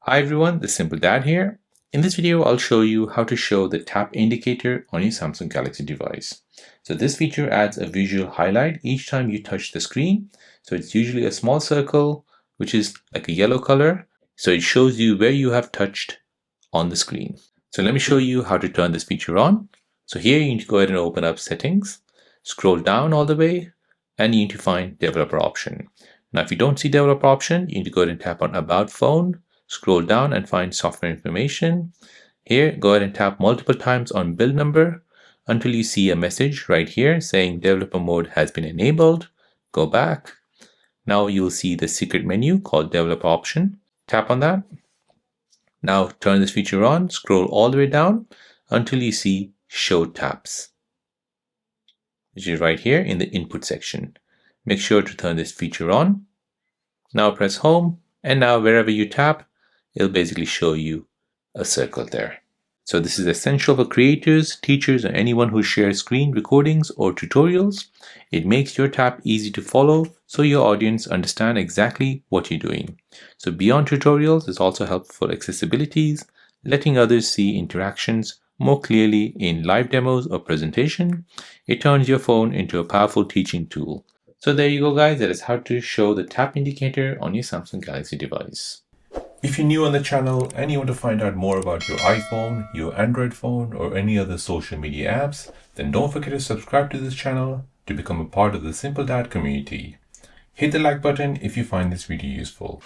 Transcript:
Hi everyone, this is Simple Dad here. In this video, I'll show you how to show the tap indicator on your Samsung Galaxy device. So this feature adds a visual highlight each time you touch the screen. So it's usually a small circle, which is like a yellow color. So it shows you where you have touched on the screen. So let me show you how to turn this feature on. So here you need to go ahead and open up settings, scroll down all the way, and you need to find developer option. Now, if you don't see developer option, you need to go ahead and tap on about phone. Scroll down and find software information. Here, go ahead and tap multiple times on build number until you see a message right here saying developer mode has been enabled. Go back. Now you'll see the secret menu called developer option. Tap on that. Now turn this feature on, scroll all the way down until you see show taps, which is right here in the input section. Make sure to turn this feature on. Now press home, and now wherever you tap, it'll basically show you a circle there. So this is essential for creators, teachers, or anyone who shares screen recordings or tutorials. It makes your tap easy to follow so your audience understand exactly what you're doing. So beyond tutorials, it's also helpful for accessibilities, letting others see interactions more clearly in live demos or presentation. It turns your phone into a powerful teaching tool. So there you go, guys. That is how to show the tap indicator on your Samsung Galaxy device. If you're new on the channel and you want to find out more about your iPhone, your Android phone, or any other social media apps, then don't forget to subscribe to this channel to become a part of the Simple Dad community. Hit the like button if you find this video useful.